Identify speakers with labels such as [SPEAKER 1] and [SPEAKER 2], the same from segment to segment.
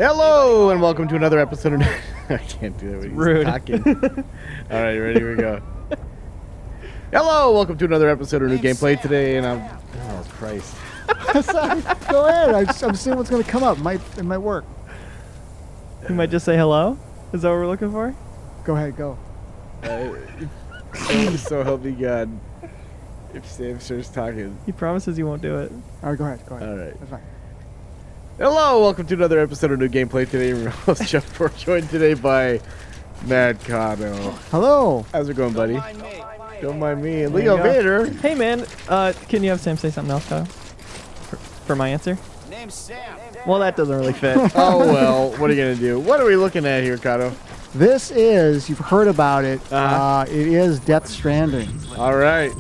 [SPEAKER 1] Hello, and welcome to another episode of... I can't do that when he's
[SPEAKER 2] Rude.
[SPEAKER 1] talking. All right, ready? Here we go. Hello, welcome to another episode of New Gameplay today, and I'm... Oh, Christ.
[SPEAKER 3] Go ahead. I'm seeing what's going to come up. It might work.
[SPEAKER 2] You might just say hello? Is that what we're looking for?
[SPEAKER 3] Go ahead, go.
[SPEAKER 1] So help me God. If Sam starts talking.
[SPEAKER 2] He promises he won't do it.
[SPEAKER 3] All right, go ahead.
[SPEAKER 1] All right.
[SPEAKER 3] That's fine.
[SPEAKER 1] Hello, welcome to another episode of New Gameplay today. We're host Jeff Cork, joined today by Matt Kato.
[SPEAKER 3] Hello.
[SPEAKER 1] How's it going, buddy? Don't mind me.
[SPEAKER 2] There
[SPEAKER 1] Leo
[SPEAKER 2] you go.
[SPEAKER 1] Vader.
[SPEAKER 2] Hey, man. Can you have Sam say something else, Kato? For my answer?
[SPEAKER 4] Name's Sam.
[SPEAKER 2] Well, that doesn't really fit.
[SPEAKER 1] Oh, well, what are you going to do? What are we looking at here, Kato?
[SPEAKER 3] This is, you've heard about it,
[SPEAKER 1] Uh-huh.
[SPEAKER 3] it is Death Stranding.
[SPEAKER 1] All right.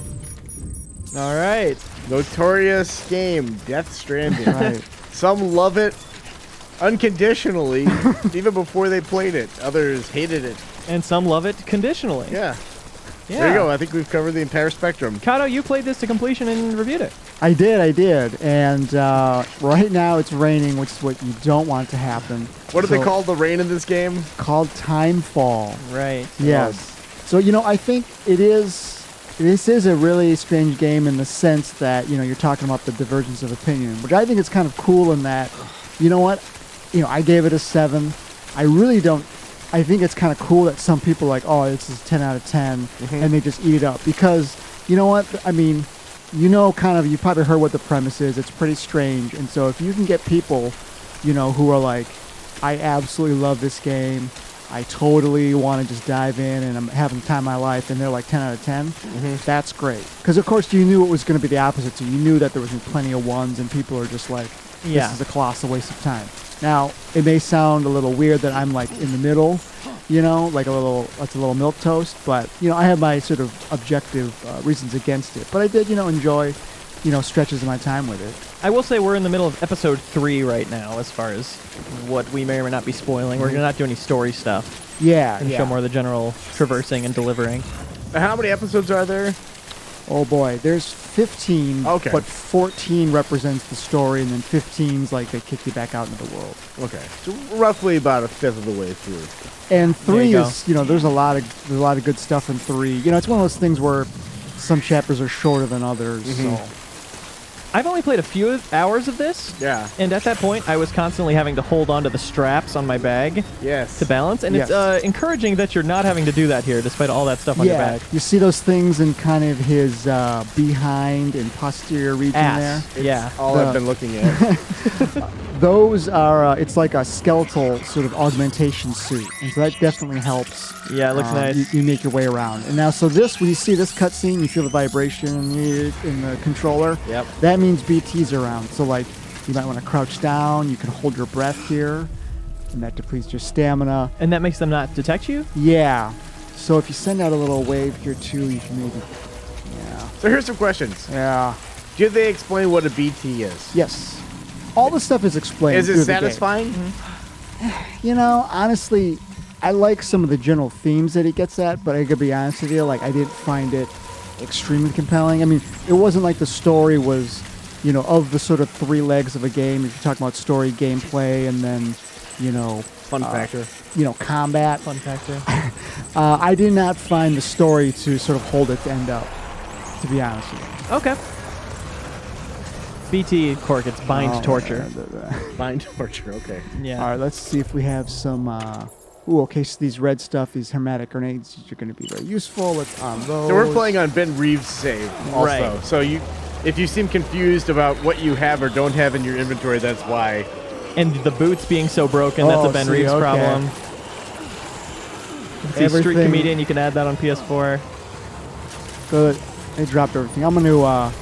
[SPEAKER 2] All right.
[SPEAKER 1] Notorious game, Death Stranding.
[SPEAKER 3] Right.
[SPEAKER 1] Some love it unconditionally, even before they played it. Others hated it.
[SPEAKER 2] And some love it conditionally.
[SPEAKER 1] Yeah.
[SPEAKER 2] Yeah.
[SPEAKER 1] There you go. I think we've covered the entire spectrum.
[SPEAKER 2] Kato, you played this to completion and reviewed it.
[SPEAKER 3] I did. And right now it's raining, which is what you don't want to happen.
[SPEAKER 1] What do they
[SPEAKER 3] So-
[SPEAKER 1] call the rain in this game?
[SPEAKER 3] Called Timefall.
[SPEAKER 2] Right.
[SPEAKER 3] Yes. So, I think this is a really strange game in the sense that, you're talking about the divergence of opinion, which I think is kind of cool in that, I gave it a 7. I think it's kind of cool that some people are like, oh, this is 10 out of 10, and they just eat it up. Because, you know what? I mean, you probably heard what the premise is. It's pretty strange. And so if you can get people, who are like, I absolutely love this game, I totally want to just dive in and I'm having the time of my life, and they're like 10 out of 10, that's great. Because, of course, you knew it was going to be the opposite. So you knew that there was plenty of ones and people are just like, this is a colossal waste of time. Now, it may sound a little weird that I'm like in the middle, like that's a little milquetoast, but, I have my sort of objective reasons against it. But I did, enjoy, stretches of my time with it.
[SPEAKER 2] I will say we're in the middle of episode 3 right now as far as what we may or may not be spoiling. We're going to not do any story stuff.
[SPEAKER 3] Yeah.
[SPEAKER 2] And show more of the general traversing and delivering.
[SPEAKER 1] How many episodes are there?
[SPEAKER 3] Oh boy, there's 15,
[SPEAKER 1] Okay.
[SPEAKER 3] but 14 represents the story, and then 15's like they kick you back out into the world.
[SPEAKER 1] Okay. So roughly about a fifth of the way through.
[SPEAKER 3] And 3
[SPEAKER 2] There you
[SPEAKER 3] is, there's a lot of good stuff in 3. It's one of those things where some chapters are shorter than others. So
[SPEAKER 2] I've only played a few hours of this.
[SPEAKER 1] Yeah.
[SPEAKER 2] And at that point, I was constantly having to hold on to the straps on my bag
[SPEAKER 1] Yes.
[SPEAKER 2] to balance. And
[SPEAKER 3] Yes.
[SPEAKER 2] it's encouraging that you're not having to do that here, despite all that stuff on your bag.
[SPEAKER 3] You see those things in kind of his behind and posterior region
[SPEAKER 2] Ass.
[SPEAKER 3] there.
[SPEAKER 2] Yeah.
[SPEAKER 1] All I've been looking at.
[SPEAKER 3] Those are, it's like a skeletal sort of augmentation suit. And so that definitely helps.
[SPEAKER 2] Yeah, it looks nice.
[SPEAKER 3] You make your way around. And now, so when you see this cutscene, you feel the vibration in the controller.
[SPEAKER 2] Yep.
[SPEAKER 3] That means BT's around. So, like, you might want to crouch down. You can hold your breath here. And that depletes your stamina.
[SPEAKER 2] And that makes them not detect you?
[SPEAKER 3] Yeah. So if you send out a little wave here, too, you can maybe... Yeah.
[SPEAKER 1] So here's some questions.
[SPEAKER 3] Yeah.
[SPEAKER 1] Did they explain what a BT is?
[SPEAKER 3] Yes. All the stuff is explained.
[SPEAKER 1] Is
[SPEAKER 3] through
[SPEAKER 1] it
[SPEAKER 3] the game.
[SPEAKER 1] satisfying?
[SPEAKER 3] Honestly, I like some of the general themes that it gets at, but I gotta be honest with you, like, I didn't find it extremely compelling. I mean, it wasn't like the story was, of the sort of 3 legs of a game. If you're talking about story, gameplay, and then,
[SPEAKER 1] Fun factor.
[SPEAKER 3] combat.
[SPEAKER 2] Fun factor.
[SPEAKER 3] I did not find the story to sort of hold its end up, to be honest with you.
[SPEAKER 2] Okay. BT, Cork, it's bind torture.
[SPEAKER 1] Bind torture, okay.
[SPEAKER 2] Yeah.
[SPEAKER 3] All right, let's see if we have some... okay, so these red stuff, these hermetic grenades, are going to be very useful. Let's on those.
[SPEAKER 1] So we're playing on Ben Reeves' save also.
[SPEAKER 2] Right.
[SPEAKER 1] So if you seem confused about what you have or don't have in your inventory, that's why.
[SPEAKER 2] And the boots being so broken, that's a Ben
[SPEAKER 3] see,
[SPEAKER 2] Reeves
[SPEAKER 3] okay.
[SPEAKER 2] problem. See, Street
[SPEAKER 3] Everything-
[SPEAKER 2] Comedian, you can add that on PS4.
[SPEAKER 3] Good. They dropped everything. I'm going to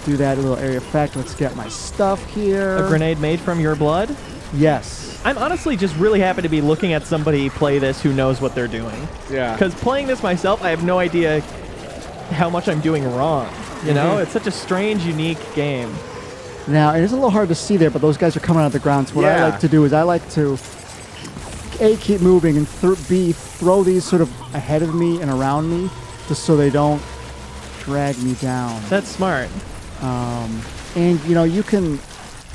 [SPEAKER 3] do that little area effect. Let's get my stuff here.
[SPEAKER 2] A grenade made from your blood?
[SPEAKER 3] Yes.
[SPEAKER 2] I'm honestly just really happy to be looking at somebody play this who knows what they're doing.
[SPEAKER 1] Yeah.
[SPEAKER 2] Because playing this myself, I have no idea how much I'm doing wrong. You know? It's such a strange, unique game.
[SPEAKER 3] Now, it is a little hard to see there, but those guys are coming out of the ground. So what I like to do is I like to, A, keep moving, and B, throw these sort of ahead of me and around me just so they don't drag me down.
[SPEAKER 2] That's smart.
[SPEAKER 3] And, you can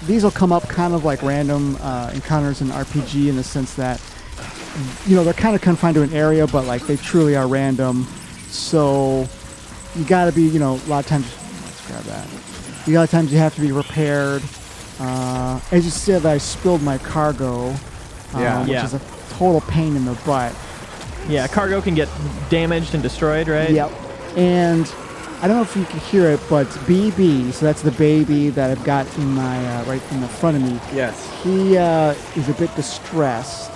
[SPEAKER 3] these will come up kind of like random encounters in RPG in the sense that, you know, they're kind of confined to an area, but like they truly are random. So you got to be, you know, a lot of times. Let's grab that. A lot of times you have to be repaired. As you said, I spilled my cargo, which is a total pain in the butt.
[SPEAKER 2] Yeah, cargo can get damaged and destroyed, right?
[SPEAKER 3] Yep. And I don't know if you can hear it, but BB, so that's the baby that I've got in my right in the front of me.
[SPEAKER 1] Yes.
[SPEAKER 3] He is a bit distressed.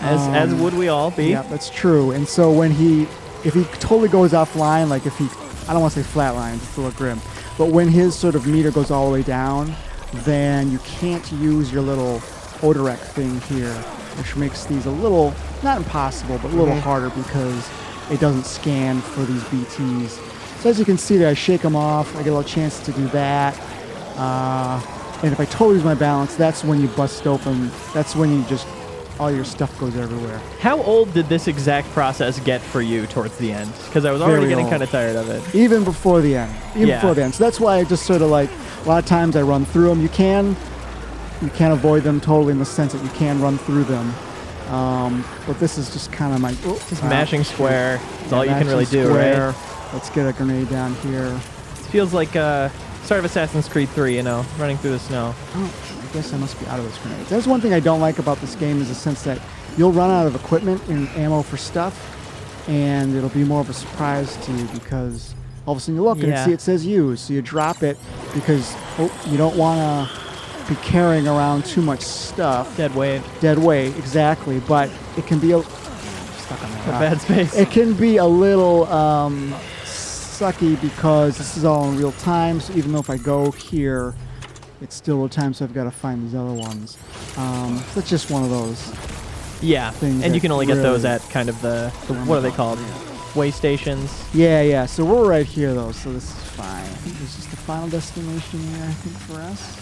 [SPEAKER 2] As would we all be.
[SPEAKER 3] Yeah, that's true. And so when if he totally goes offline, like if he, I don't want to say flatline, it's a little grim, but when his sort of meter goes all the way down, then you can't use your little Odorec thing here, which makes these a little, not impossible, but a little harder because it doesn't scan for these BTs. So as you can see there, I shake them off. I get a little chance to do that. And if I totally lose my balance, that's when you bust open. That's when you just, all your stuff goes everywhere.
[SPEAKER 2] How old did this exact process get for you towards the end? Because I was already
[SPEAKER 3] Very
[SPEAKER 2] getting
[SPEAKER 3] old.
[SPEAKER 2] kind of tired of it.
[SPEAKER 3] Even before the end.
[SPEAKER 2] Yeah.
[SPEAKER 3] Before the end. So that's why I just sort of like, a lot of times I run through them. You can avoid them totally in the sense that you can run through them. But this is just kind of my...
[SPEAKER 2] Just mashing square is all you can really do, right?
[SPEAKER 3] Let's get a grenade down here.
[SPEAKER 2] It feels like start of Assassin's Creed 3, you know, running through the snow.
[SPEAKER 3] Oh, I guess I must be out of those grenades. That's one thing I don't like about this game is the sense that you'll run out of equipment and ammo for stuff, and it'll be more of a surprise to you because all of a sudden you look and see it says use, so you drop it because you don't want to be carrying around too much stuff.
[SPEAKER 2] Dead weight.
[SPEAKER 3] Dead weight, exactly. But it can be stuck on that
[SPEAKER 2] A
[SPEAKER 3] rock.
[SPEAKER 2] bad space.
[SPEAKER 3] It can be a little sucky because this is all in real time. So even though if I go here, it's still real time. So I've got to find these other ones. That's just one of those.
[SPEAKER 2] Yeah,
[SPEAKER 3] things
[SPEAKER 2] and you
[SPEAKER 3] that
[SPEAKER 2] can only get those
[SPEAKER 3] really-
[SPEAKER 2] at kind of the what are they called? Way stations.
[SPEAKER 3] Yeah. So we're right here though. So this is fine. I think this is the final destination here. I think for us.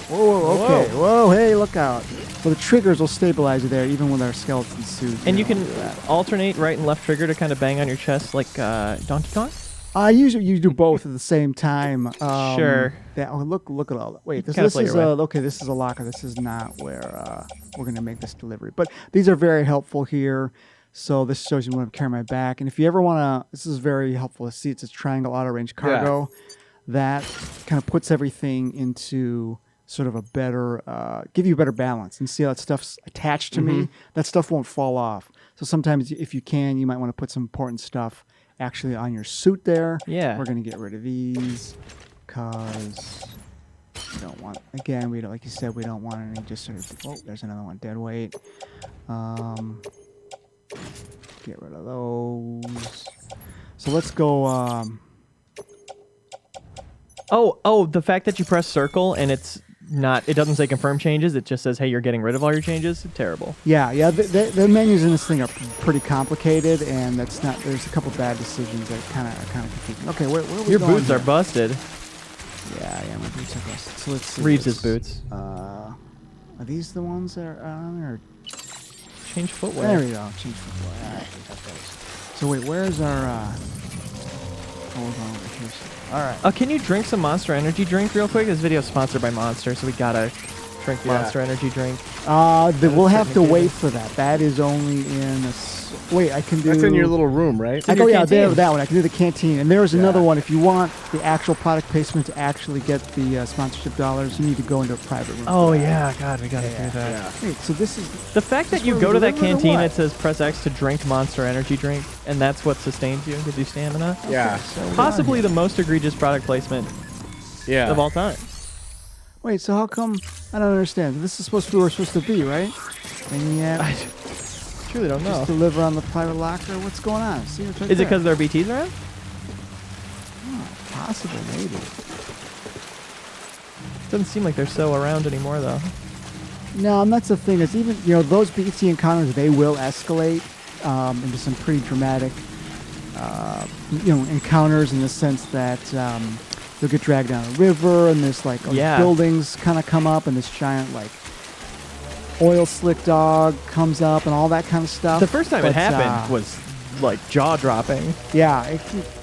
[SPEAKER 3] Whoa, okay. Whoa, hey, look out. So the triggers will stabilize you there even with our skeleton suit.
[SPEAKER 2] And you can alternate right and left trigger to kind of bang on your chest like Donkey Kong?
[SPEAKER 3] Usually you do both at the same time.
[SPEAKER 2] Sure.
[SPEAKER 3] Look at all that. Wait, this
[SPEAKER 2] kinda play
[SPEAKER 3] is
[SPEAKER 2] your way.
[SPEAKER 3] okay. This is a locker. This is not where we're gonna make this delivery. But these are very helpful here. So this shows you when I'm carrying my back. And if you ever wanna, this is very helpful to see. It's a triangle auto range cargo that kind of puts everything into sort of a better, give you a better balance. And see how that stuff's attached to me. That stuff won't fall off. So sometimes if you can, you might want to put some important stuff actually on your suit there.
[SPEAKER 2] Yeah.
[SPEAKER 3] We're going to get rid of these because we don't want, again, we don't, like you said, we don't want any just sort of, there's another one, dead weight. Get rid of those. So let's go,
[SPEAKER 2] Oh, the fact that you press circle and it doesn't say confirm changes, it just says, hey, you're getting rid of all your changes. Terrible.
[SPEAKER 3] Yeah. The menus in this thing are pretty complicated, and that's not. There's a couple bad decisions that are kind of confusing. Okay, where are we
[SPEAKER 2] Your
[SPEAKER 3] going
[SPEAKER 2] boots are
[SPEAKER 3] here?
[SPEAKER 2] busted.
[SPEAKER 3] Yeah, my boots are busted. So let's see.
[SPEAKER 2] Reeves' boots.
[SPEAKER 3] Are these the ones that are on there?
[SPEAKER 2] Change footwear.
[SPEAKER 3] There we go. Change footwear. All right, we got those. So wait, where's our? We're going over here. All right.
[SPEAKER 2] Can you drink some Monster Energy drink real quick? This video is sponsored by Monster, so we gotta drink Monster Energy drink.
[SPEAKER 3] We'll have to wait for that. That is only in a... Wait, I can do...
[SPEAKER 1] That's in your little room, right?
[SPEAKER 3] I
[SPEAKER 2] in
[SPEAKER 3] go,
[SPEAKER 2] your
[SPEAKER 3] yeah, there,
[SPEAKER 2] canteen.
[SPEAKER 3] that one. I can do the canteen. And there's another one. If you want the actual product placement to actually get the sponsorship dollars, you need to go into a private room.
[SPEAKER 2] Oh
[SPEAKER 3] for that.
[SPEAKER 2] yeah, God, we gotta do that.
[SPEAKER 1] Yeah.
[SPEAKER 3] Wait, so this is...
[SPEAKER 2] The fact that
[SPEAKER 3] This
[SPEAKER 2] you
[SPEAKER 3] one
[SPEAKER 2] go to that
[SPEAKER 3] delivered or
[SPEAKER 2] canteen,
[SPEAKER 3] what?
[SPEAKER 2] it says press X to drink Monster Energy drink, and that's what sustains you and gives you stamina.
[SPEAKER 1] Yeah.
[SPEAKER 3] So we
[SPEAKER 2] Possibly
[SPEAKER 3] are
[SPEAKER 2] the
[SPEAKER 3] here.
[SPEAKER 2] most egregious product placement
[SPEAKER 1] Yeah.
[SPEAKER 2] of all time.
[SPEAKER 3] Wait, so how come... I don't understand. This is supposed to be where we're supposed to be, right? And yet...
[SPEAKER 2] I truly don't know.
[SPEAKER 3] Just deliver on the private locker? What's going on? See, it's right
[SPEAKER 2] Is it
[SPEAKER 3] there.
[SPEAKER 2] because there are BTs around?
[SPEAKER 3] Possible, maybe.
[SPEAKER 2] Doesn't seem like they're so around anymore, though.
[SPEAKER 3] No, and that's the thing. Is even those BT encounters, they will escalate into some pretty dramatic encounters in the sense that you'll get dragged down a river, and there's like all these buildings kind of come up, and this giant like oil slick dog comes up, and all that kind of stuff.
[SPEAKER 2] The first time it
[SPEAKER 3] But,
[SPEAKER 2] happened was like jaw-dropping.
[SPEAKER 3] Yeah,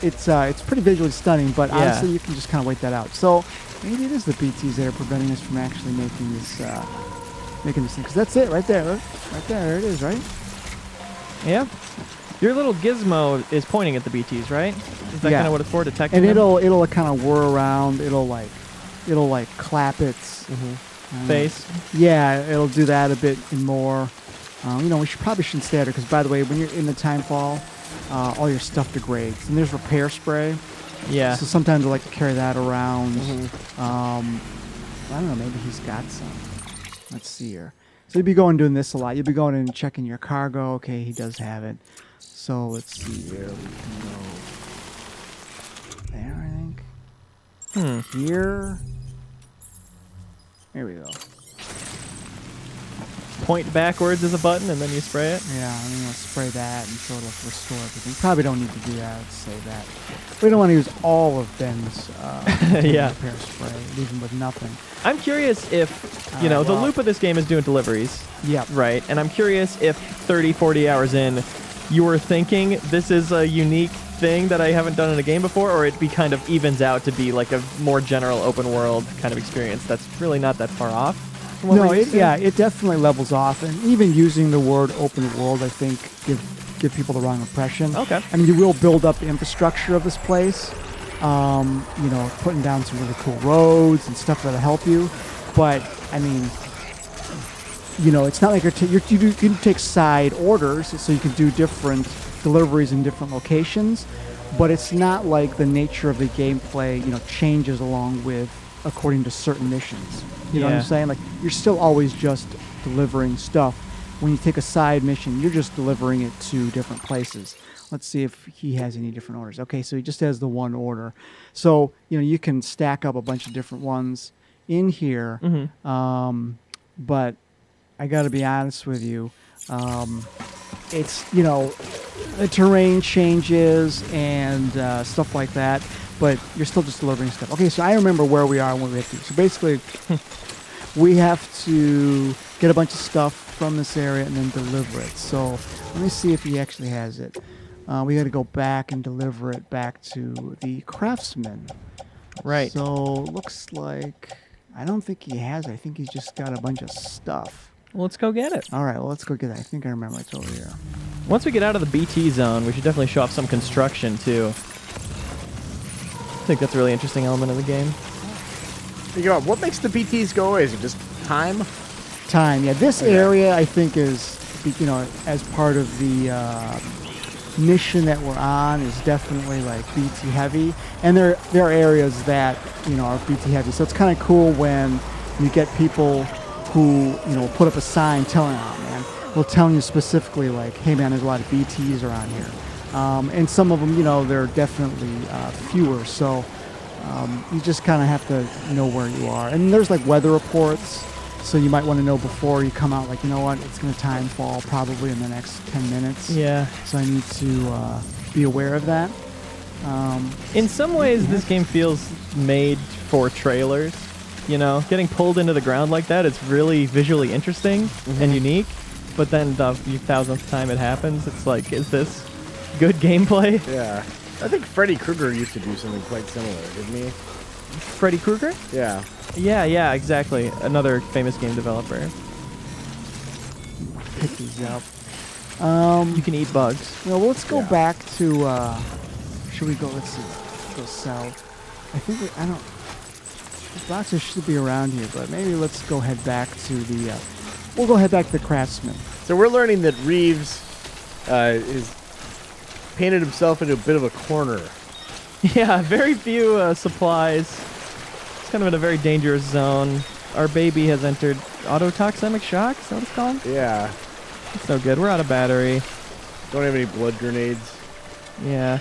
[SPEAKER 3] it's pretty visually stunning, but
[SPEAKER 2] Yeah.
[SPEAKER 3] honestly, you can just kind of wait that out. So maybe it is the BTs that are preventing us from actually making this thing. Because that's it right there. Right there it is, right?
[SPEAKER 2] Yeah. Your little gizmo is pointing at the BTs, right? Is that
[SPEAKER 3] Yeah.
[SPEAKER 2] kind of what it's for, detecting
[SPEAKER 3] And
[SPEAKER 2] them?
[SPEAKER 3] it'll kind of whir around. It'll clap its
[SPEAKER 2] face.
[SPEAKER 3] Yeah, it'll do that a bit and more. We probably shouldn't stay there because, by the way, when you're in the timefall, all your stuff degrades. And there's repair spray.
[SPEAKER 2] Yeah.
[SPEAKER 3] So sometimes I like to carry that around. I don't know, maybe he's got some. Let's see here. So you'll be going doing this a lot. You'll be going in and checking your cargo. Okay, he does have it. So let's see here. We can go there, I think. Here. There we go.
[SPEAKER 2] Point backwards is a button, and then you spray it.
[SPEAKER 3] Yeah, I'm going to spray that, and so it'll restore everything. Probably don't need to do that. Let's save that. We don't want to use all of Ben's
[SPEAKER 2] Yeah.
[SPEAKER 3] repair spray. Leave him with nothing.
[SPEAKER 2] I'm curious if, the
[SPEAKER 3] well-
[SPEAKER 2] loop of this game is doing deliveries,
[SPEAKER 3] Yep.
[SPEAKER 2] right? And I'm curious if 30, 40 hours in, you were thinking this is a unique thing that I haven't done in a game before, or it be kind of evens out to be like a more general open world kind of experience that's really not that far off from what
[SPEAKER 3] No,
[SPEAKER 2] we're used to?
[SPEAKER 3] it definitely levels off. And even using the word open world, I think, give people the wrong impression.
[SPEAKER 2] Okay.
[SPEAKER 3] I mean, you will build up the infrastructure of this place, putting down some really cool roads and stuff that'll help you. But, I mean, it's not like you can take side orders, so you can do different deliveries in different locations, but it's not like the nature of the gameplay, changes according to certain missions. You know what I'm
[SPEAKER 2] Yeah.
[SPEAKER 3] saying? Like, you're still always just delivering stuff. When you take a side mission, you're just delivering it to different places. Let's see if he has any different orders. Okay, so he just has the one order. So, you can stack up a bunch of different ones in here. But I got to be honest with you. It's, the terrain changes and stuff like that, but you're still just delivering stuff. Okay, so I remember where we are when we have to. So basically, we have to get a bunch of stuff from this area and then deliver it. So let me see if he actually has it. We got to go back and deliver it back to the craftsman.
[SPEAKER 2] Right.
[SPEAKER 3] So looks like I don't think he has it. I think he's just got a bunch of stuff.
[SPEAKER 2] Well, let's go get it.
[SPEAKER 3] All right, well, let's go get it. I think I remember it's over here.
[SPEAKER 2] Once we get out of the BT zone, we should definitely show off some construction, too. I think that's a really interesting element of the game.
[SPEAKER 1] What makes the BTs go away? Is it just time?
[SPEAKER 3] Time, yeah. This area, I think, is, as part of the mission that we're on, is definitely like BT heavy. And there are areas that, are BT heavy. So it's kind of cool when you get people who, put up a sign telling you specifically, like, hey, man, there's a lot of BTs around here. And some of them, they're definitely fewer. So you just kind of have to know where you are. And there's, like, weather reports. So you might want to know before you come out, like, you know what, it's going to time fall probably in the next 10 minutes.
[SPEAKER 2] Yeah.
[SPEAKER 3] So I need to be aware of that.
[SPEAKER 2] In some ways, this game feels made for trailers. Getting pulled into the ground like that, it's really visually interesting and unique. But then the 1,000th time it happens, it's like, is this good gameplay?
[SPEAKER 1] Yeah. I think Freddy Krueger used to do something quite similar, didn't he?
[SPEAKER 2] Freddy Krueger?
[SPEAKER 1] Yeah.
[SPEAKER 2] Yeah, exactly. Another famous game developer.
[SPEAKER 3] Pick these up.
[SPEAKER 2] You can eat bugs.
[SPEAKER 3] Well, let's go
[SPEAKER 1] Yeah.
[SPEAKER 3] back to, should we go, let's see, go south. I think the boxes should be around here, but maybe let's go head back to the, we'll go head back to the craftsman.
[SPEAKER 1] So we're learning that Reeves is painted himself into a bit of a corner.
[SPEAKER 2] Yeah, very few supplies. It's kind of in a very dangerous zone. Our baby has entered autotoxemic shock. Is that what it's called?
[SPEAKER 1] Yeah.
[SPEAKER 2] It's no good. We're out of battery.
[SPEAKER 1] Don't have any blood grenades.
[SPEAKER 2] Yeah.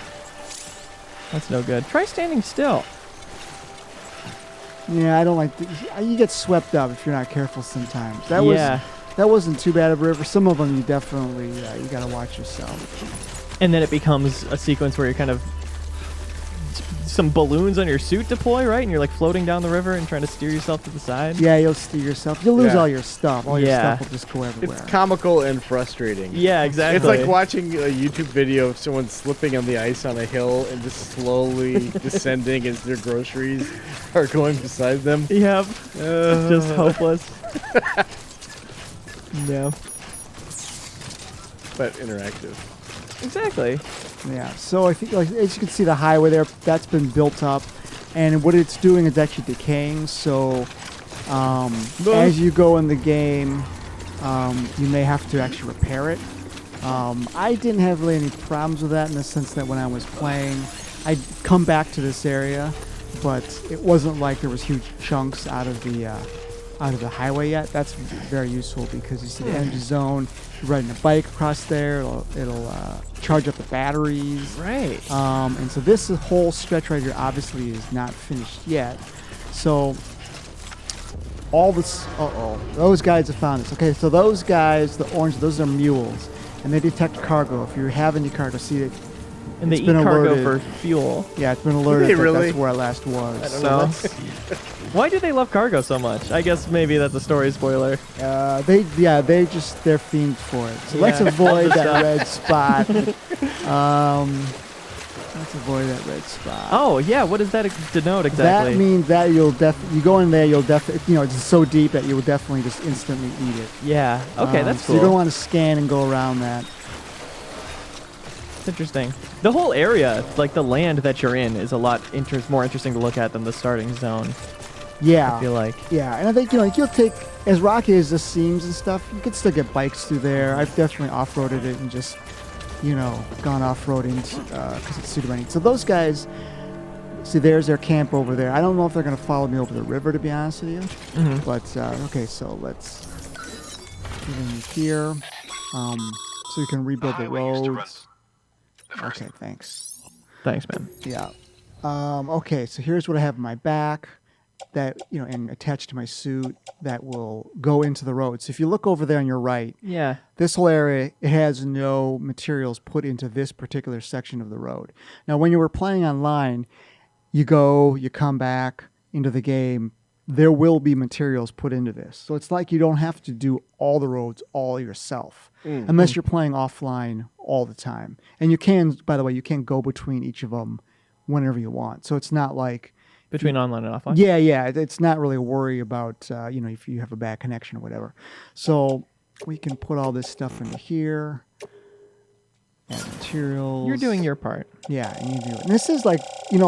[SPEAKER 2] That's no good. Try standing still.
[SPEAKER 3] Yeah, I don't like, you get swept up if you're not careful sometimes. That wasn't too bad of a river. Some of them you definitely, you got to watch yourself.
[SPEAKER 2] And then it becomes a sequence where you're kind of some balloons on your suit deploy, right? And you're like floating down the river and trying to steer yourself to the side.
[SPEAKER 3] Yeah, you'll steer yourself. You'll lose
[SPEAKER 1] Yeah.
[SPEAKER 3] all your stuff. All your stuff will just go everywhere.
[SPEAKER 1] It's comical and frustrating.
[SPEAKER 2] Yeah, exactly.
[SPEAKER 1] It's like watching a YouTube video of someone slipping on the ice on a hill and just slowly descending as their groceries are going beside them.
[SPEAKER 2] Yep. It's just hopeless. Yeah.
[SPEAKER 1] But interactive.
[SPEAKER 2] Exactly.
[SPEAKER 3] Yeah, so I think, like, as you can see, the highway there, that's been built up, and what it's doing is actually decaying. So as you go in the game, you may have to actually repair it. I didn't have really any problems with that in the sense that when I was playing, I'd come back to this area, but it wasn't like there was huge chunks out of the highway yet. That's very useful because you see the energy zone. You're riding a bike across there. It'll charge up the batteries.
[SPEAKER 2] Right.
[SPEAKER 3] And so this whole stretch right here obviously is not finished yet. So all this. Those guys have found this. Okay, so those guys, the orange, those are mules, and they detect cargo. If you have any cargo, see it.
[SPEAKER 2] And they
[SPEAKER 3] It's
[SPEAKER 2] eat
[SPEAKER 3] been
[SPEAKER 2] cargo
[SPEAKER 3] alerted.
[SPEAKER 2] for fuel.
[SPEAKER 3] Yeah, it's been alerted
[SPEAKER 1] they
[SPEAKER 3] that
[SPEAKER 1] really?
[SPEAKER 3] that's where I last was.
[SPEAKER 2] I don't know. Why do they love cargo so much? I guess maybe that's a story spoiler.
[SPEAKER 3] They're fiends for it. So let's
[SPEAKER 2] Yeah.
[SPEAKER 3] avoid that red spot. Let's avoid that red spot.
[SPEAKER 2] Oh, yeah. What does that denote exactly?
[SPEAKER 3] That means that you go in there, you'll definitely, it's so deep that you will definitely just instantly eat it.
[SPEAKER 2] Yeah. Okay, that's
[SPEAKER 3] So
[SPEAKER 2] cool.
[SPEAKER 3] you don't want to scan and go around that.
[SPEAKER 2] It's interesting. The whole area, like the land that you're in, is a lot more interesting to look at than the starting zone.
[SPEAKER 3] Yeah.
[SPEAKER 2] I feel like.
[SPEAKER 3] Yeah, and I think, like, you'll take, as rocky as this seems and stuff, you could still get bikes through there. I've definitely off-roaded it and just, gone off-roading because it's suited my needs. So those guys, see, there's their camp over there. I don't know if they're going to follow me over the river, to be honest with you.
[SPEAKER 2] Mhm.
[SPEAKER 3] But, okay, so let's get in here. So you can rebuild the roads. Okay, thanks.
[SPEAKER 2] Thanks, man.
[SPEAKER 3] Yeah. Okay, so here's what I have in my back that, and attached to my suit that will go into the road. So if you look over there on your right,
[SPEAKER 2] Yeah.
[SPEAKER 3] this whole area, it has no materials put into this particular section of the road. Now, when you were playing online, you come back into the game, there will be materials put into this. So it's like you don't have to do all the roads all yourself, unless you're playing offline all the time. And you can, by the way, you can go between each of them whenever you want. So it's not like...
[SPEAKER 2] Between online and offline?
[SPEAKER 3] Yeah. It's not really a worry about, if you have a bad connection or whatever. So we can put all this stuff into here. Add materials.
[SPEAKER 2] You're doing your part.
[SPEAKER 3] Yeah, and you do it. And this is like,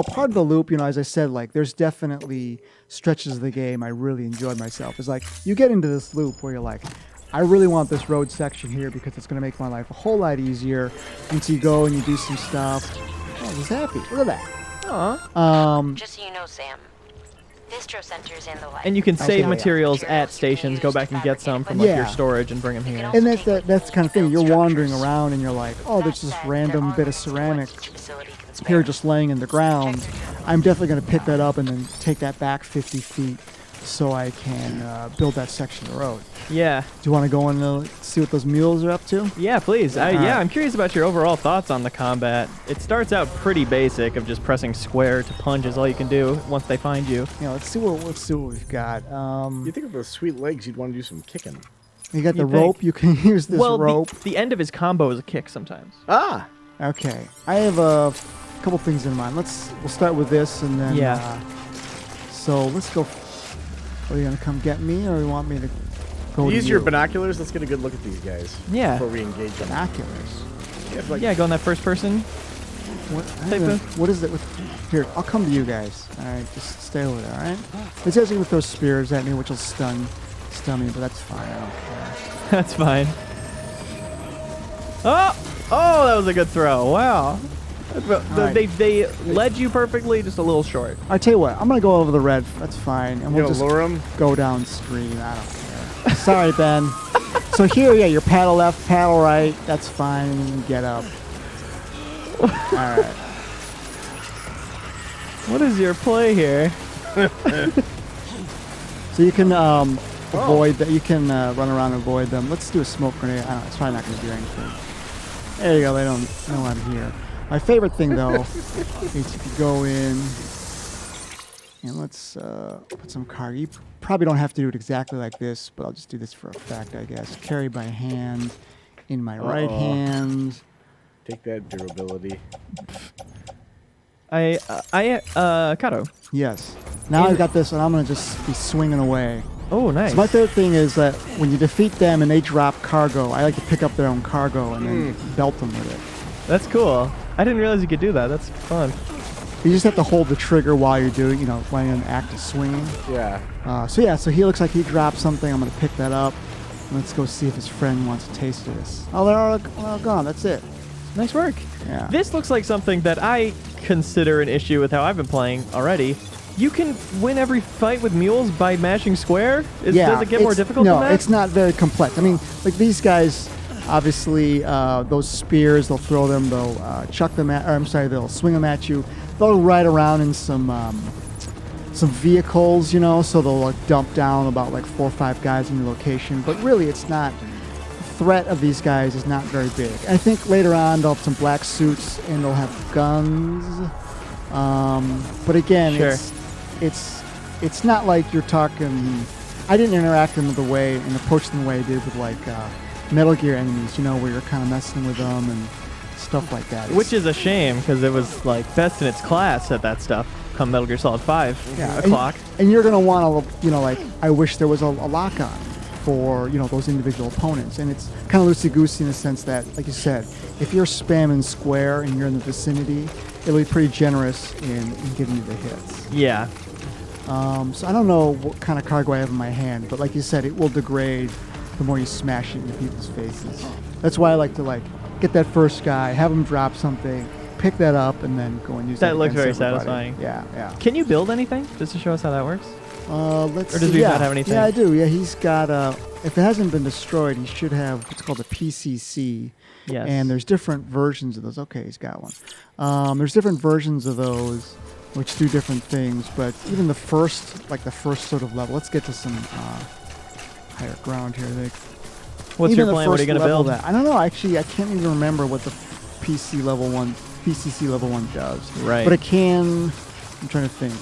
[SPEAKER 3] part of the loop, as I said, like, there's definitely stretches of the game I really enjoyed myself. It's like, you get into this loop where you're like, I really want this road section here because it's going to make my life a whole lot easier. And so you go and you do some stuff. Oh, he's happy. Look at that.
[SPEAKER 2] Aw.
[SPEAKER 4] Just so you know, Sam, Bistro Center's in the light.
[SPEAKER 2] And you can save
[SPEAKER 3] yeah.
[SPEAKER 2] materials at stations, go back and get some from like
[SPEAKER 3] Yeah.
[SPEAKER 2] your storage and bring them here.
[SPEAKER 3] And that's the kind of thing. You're wandering around and you're like, oh, there's this random bit of ceramic here just laying in the ground. I'm definitely going to pick that up and then take that back 50 feet so I can build that section of the road.
[SPEAKER 2] Yeah.
[SPEAKER 3] Do you want to go and see what those mules are up to?
[SPEAKER 2] Yeah, please.
[SPEAKER 3] All right.
[SPEAKER 2] I'm curious about your overall thoughts on the combat. It starts out pretty basic of just pressing square to punch is all you can do once they find you.
[SPEAKER 3] Let's see what we've got.
[SPEAKER 1] You think of those sweet legs, you'd want to do some kicking.
[SPEAKER 3] You got the
[SPEAKER 2] You think?
[SPEAKER 3] rope. You can use this rope.
[SPEAKER 2] The end of his combo is a kick sometimes.
[SPEAKER 1] Ah!
[SPEAKER 3] Okay, I have a couple things in mind. We'll start with this and then.
[SPEAKER 2] Yeah.
[SPEAKER 3] So let's go. Are you gonna come get me, or you want me to go?
[SPEAKER 1] Use
[SPEAKER 3] to
[SPEAKER 1] your
[SPEAKER 3] you?
[SPEAKER 1] binoculars. Let's get a good look at these guys.
[SPEAKER 2] Yeah.
[SPEAKER 1] Before we engage them.
[SPEAKER 3] Binoculars.
[SPEAKER 1] Yeah, like,
[SPEAKER 2] Yeah, go in that first person.
[SPEAKER 3] What?
[SPEAKER 2] Type
[SPEAKER 3] What is it? Here, I'll come to you guys. All right, just stay over there. All right. It's actually gonna throw spears at me, which will stun me, but that's fine. I don't care.
[SPEAKER 2] That's fine. Oh, that was a good throw. Wow.
[SPEAKER 3] right.
[SPEAKER 2] They led you perfectly, just a little short.
[SPEAKER 3] I tell you what, I'm gonna go over the red. That's fine, and
[SPEAKER 1] you
[SPEAKER 3] we'll
[SPEAKER 1] gonna
[SPEAKER 3] just
[SPEAKER 1] lure them?
[SPEAKER 3] go downstream. I don't care. Sorry, Ben. So here, yeah, your paddle left, paddle right. That's fine. And you can get up. All right.
[SPEAKER 2] What is your play here?
[SPEAKER 3] So you can avoid that. You can run around and avoid them. Let's do a smoke grenade. I don't know. It's probably not going to do anything. There you go. They don't know I'm here. My favorite thing, though, is if you go in and let's put some card. You probably don't have to do it exactly like this, but I'll just do this for effect, I guess. Carry by hand in my right hand.
[SPEAKER 1] Take that durability.
[SPEAKER 2] Kato.
[SPEAKER 3] Yes. Now I've got this, and I'm going to just be swinging away.
[SPEAKER 2] Oh, nice.
[SPEAKER 3] So my favorite thing is that when you defeat them and they drop cargo, I like to pick up their own cargo and then belt them with it.
[SPEAKER 2] That's cool. I didn't realize you could do that. That's fun.
[SPEAKER 3] You just have to hold the trigger while you're doing, while you're in the act of swinging.
[SPEAKER 1] Yeah.
[SPEAKER 3] So he looks like he dropped something. I'm going to pick that up. Let's go see if his friend wants a taste of this. Oh, they're all gone. That's it.
[SPEAKER 2] Nice work.
[SPEAKER 3] Yeah.
[SPEAKER 2] This looks like something that I consider an issue with how I've been playing already. You can win every fight with mules by mashing square? Does it get more difficult than that?
[SPEAKER 3] No, it's not very complex. I mean, like these guys, obviously, those spears, they'll throw them, they'll chuck them they'll swing them at you. They'll ride around in some vehicles, so they'll dump down about 4 or 5 guys in your location. But really, it's not. The threat of these guys is not very big. I think later on they'll have some black suits and they'll have guns. But again,
[SPEAKER 2] sure.
[SPEAKER 3] it's not like you're talking. I didn't interact in the way and approach them the way I did with Metal Gear enemies, where you're kind of messing with them and stuff like that.
[SPEAKER 2] Which is a shame because it was best in its class at that stuff. Come Metal Gear Solid 5 o'clock.
[SPEAKER 3] And you're gonna want to, I wish there was a lock on for those individual opponents, and it's kind of loosey goosey in the sense that, like you said, if you're spamming square and you're in the vicinity, it'll be pretty generous in giving you the hits.
[SPEAKER 2] Yeah.
[SPEAKER 3] So I don't know what kind of cargo I have in my hand, but like you said, it will degrade the more you smash it into people's faces. That's why I like to get that first guy, have him drop something, pick that up, and then go and use it.
[SPEAKER 2] That looks very
[SPEAKER 3] everybody.
[SPEAKER 2] satisfying.
[SPEAKER 3] Yeah.
[SPEAKER 2] Can you build anything just to show us how that works?
[SPEAKER 3] Let's
[SPEAKER 2] or does
[SPEAKER 3] see.
[SPEAKER 2] he not have anything?
[SPEAKER 3] Yeah, I do. Yeah, he's got if it hasn't been destroyed, he should have what's called a PCC.
[SPEAKER 2] Yes.
[SPEAKER 3] And there's different versions of those. Okay, he's got one. There's different versions of those which do different things, but even the first sort of level. Let's get to some higher ground here.
[SPEAKER 2] What's your plan? What are you going to build?
[SPEAKER 3] I don't know. Actually, I can't even remember what the PCC level 1 does.
[SPEAKER 2] Right.
[SPEAKER 3] But it can. I'm trying to think.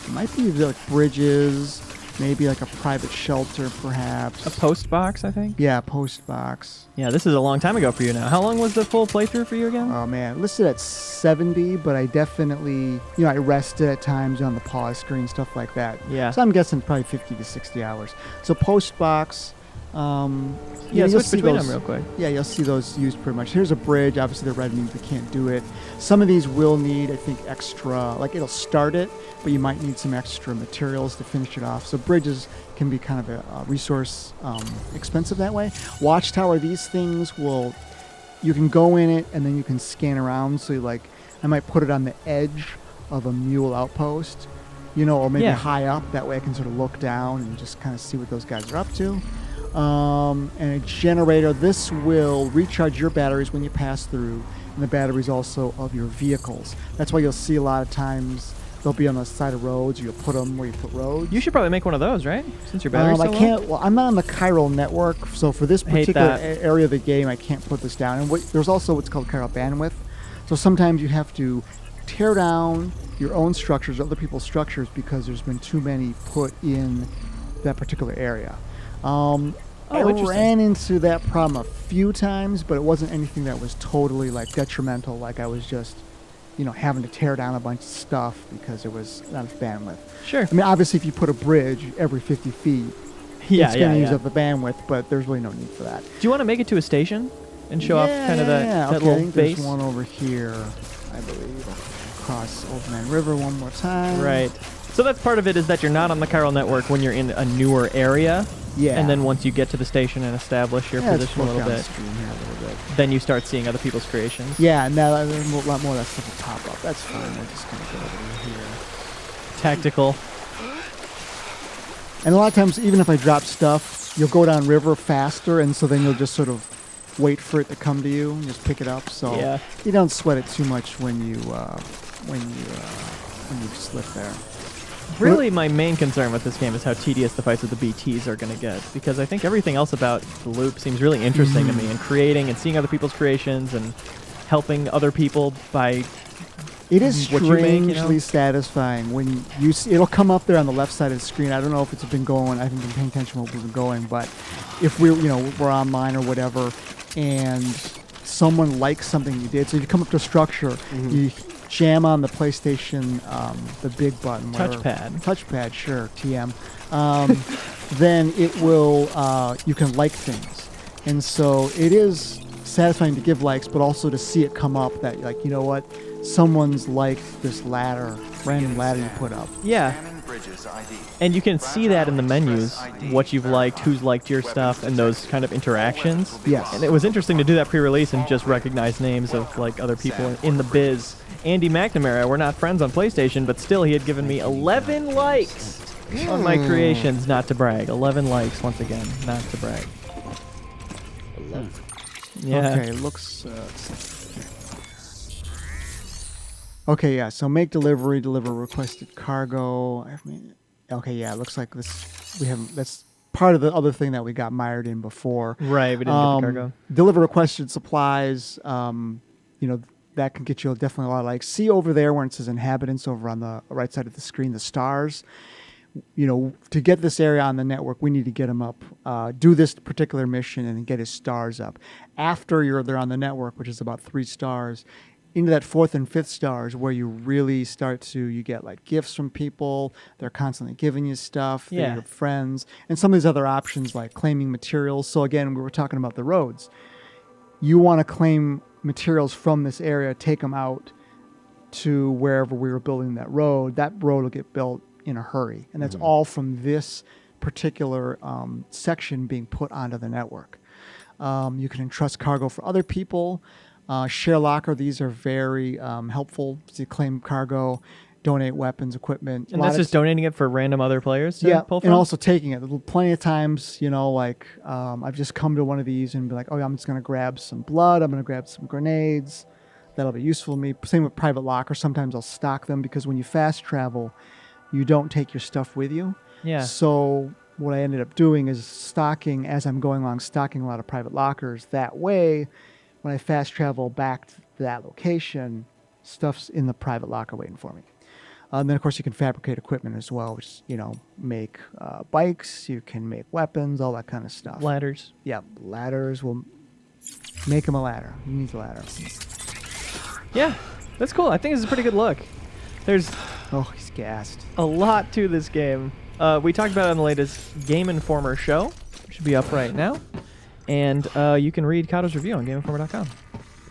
[SPEAKER 3] It might be bridges, maybe a private shelter, perhaps.
[SPEAKER 2] A post box, I think?
[SPEAKER 3] Yeah, post box.
[SPEAKER 2] Yeah, this is a long time ago for you now. How long was the full playthrough for you again?
[SPEAKER 3] Oh, man. Listed at 70, but I definitely, I rested at times on the pause screen, stuff like that.
[SPEAKER 2] Yeah.
[SPEAKER 3] So I'm guessing probably 50 to 60 hours. So post box.
[SPEAKER 2] Switch between them real quick.
[SPEAKER 3] Yeah, you'll see those used pretty much. Here's a bridge. Obviously, the red means we can't do it. Some of these will need, I think, extra. It'll start it, but you might need some extra materials to finish it off. So bridges can be kind of a resource expensive that way. Watchtower, these things you can go in it and then you can scan around. So I might put it on the edge of a mule outpost, or maybe high up. That way I can sort of look down and just kind of see what those guys are up to. And a generator. This will recharge your batteries when you pass through, and the batteries also of your vehicles. That's why you'll see a lot of times they'll be on the side of roads. You'll put them where you put roads.
[SPEAKER 2] You should probably make one of those, right? Since your battery's so
[SPEAKER 3] I can't. Well, I'm not on the chiral network, so for this particular area of the game, I can't put this down. And there's also what's called chiral bandwidth. So sometimes you have to tear down your own structures, other people's structures, because there's been too many put in that particular area. I ran into that problem a few times, but it wasn't anything that was totally detrimental. I was just, having to tear down a bunch of stuff because there was not enough bandwidth.
[SPEAKER 2] Sure.
[SPEAKER 3] I mean, obviously, if you put a bridge every 50 feet, it's going to use up the bandwidth, but there's really no need for that.
[SPEAKER 2] Do you want to make it to a station and show off kind of that
[SPEAKER 3] okay,
[SPEAKER 2] little base?
[SPEAKER 3] There's one over here, I believe. Cross Overland River one more time.
[SPEAKER 2] Right. So that's part of it, is that you're not on the chiral network when you're in a newer area.
[SPEAKER 3] Yeah.
[SPEAKER 2] And then once you get to the station and establish your position a little bit, then you start seeing other people's creations.
[SPEAKER 3] Yeah, and a lot more of that stuff will pop up. That's fine. We're just going to go over here.
[SPEAKER 2] Tactical.
[SPEAKER 3] And a lot of times, even if I drop stuff, you'll go down river faster, and so then you'll just sort of wait for it to come to you and just pick it up. So you don't sweat it too much when you slip there.
[SPEAKER 2] Really, my main concern with this game is how tedious the fights with the BTs are going to get, because I think everything else about the loop seems really interesting to me, and creating and seeing other people's creations, and helping other people by
[SPEAKER 3] It is
[SPEAKER 2] what you make,
[SPEAKER 3] strangely
[SPEAKER 2] you know?
[SPEAKER 3] satisfying when you see, it'll come up there on the left side of the screen. I don't know if it's been going. I haven't been paying attention to what we've been going, but if we're online or whatever, and someone likes something you did, so you come up to a structure, you jam on the PlayStation, the big button, touchpad, sure, TM. Then it will. You can like things, and so it is satisfying to give likes, but also to see it come up that like, you know what, someone's liked this random ladder you put up.
[SPEAKER 2] Yeah. And you can see that in the menus, what you've liked, who's liked your stuff, and those kind of interactions.
[SPEAKER 3] Yes.
[SPEAKER 2] And it was interesting to do that pre-release and just recognize names of like other people in the biz. Andy McNamara, we're not friends on PlayStation, but still he had given me 11 likes on my creations, not to brag. 11 likes, once again, not to brag. Yeah.
[SPEAKER 3] Okay, looks. Okay, yeah. So make delivery, deliver requested cargo. Okay, yeah. It looks like this. We have that's part of the other thing that we got mired in before.
[SPEAKER 2] Right, we didn't get the cargo.
[SPEAKER 3] Deliver requested supplies. That can get you definitely a lot of likes. See over there where it says inhabitants over on the right side of the screen, the stars. To get this area on the network, we need to get him up. Do this particular mission and get his stars up. After they're on the network, which is about 3 stars, into that 4th and 5th stars where you really you get like gifts from people. They're constantly giving you stuff. They're your friends. And some of these other options like claiming materials. So again, we were talking about the roads. You want to claim materials from this area, take them out to wherever we were building that road. That road will get built in a hurry, and that's all from this particular section being put onto the network. You can entrust cargo for other people. Share locker, these are very helpful to claim cargo, donate weapons, equipment.
[SPEAKER 2] And that's just donating it for random other players to pull from?
[SPEAKER 3] And also taking it. Plenty of times, I've just come to one of these and be like, oh, I'm just going to grab some blood, I'm going to grab some grenades. That'll be useful to me. Same with private locker. Sometimes I'll stock them because when you fast travel, you don't take your stuff with you.
[SPEAKER 2] Yeah.
[SPEAKER 3] So what I ended up doing is stocking, as I'm going along, stocking a lot of private lockers. That way, when I fast travel back to that location, stuff's in the private locker waiting for me. And then, of course, you can fabricate equipment as well, which, make bikes, you can make weapons, all that kind of stuff.
[SPEAKER 2] Ladders.
[SPEAKER 3] Yeah, ladders. Will make him a ladder. He needs a ladder.
[SPEAKER 2] Yeah, that's cool. I think this is a pretty good look. There's
[SPEAKER 3] He's gassed.
[SPEAKER 2] a lot to this game. We talked about it on the latest Game Informer show. It should be up right now. And you can read Kato's review on GameInformer.com.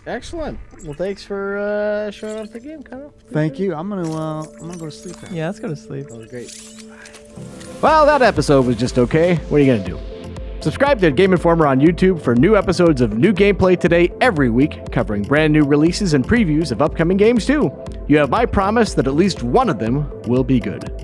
[SPEAKER 1] Excellent. Well, thanks for showing up the game, Kato.
[SPEAKER 3] Thank you. I'm gonna go to sleep now.
[SPEAKER 2] Yeah, let's go to sleep.
[SPEAKER 1] That was great. Well, that episode was just okay. What are you gonna do? Subscribe to Game Informer on YouTube for new episodes of new gameplay today every week, covering brand new releases and previews of upcoming games too. You have my promise that at least one of them will be good.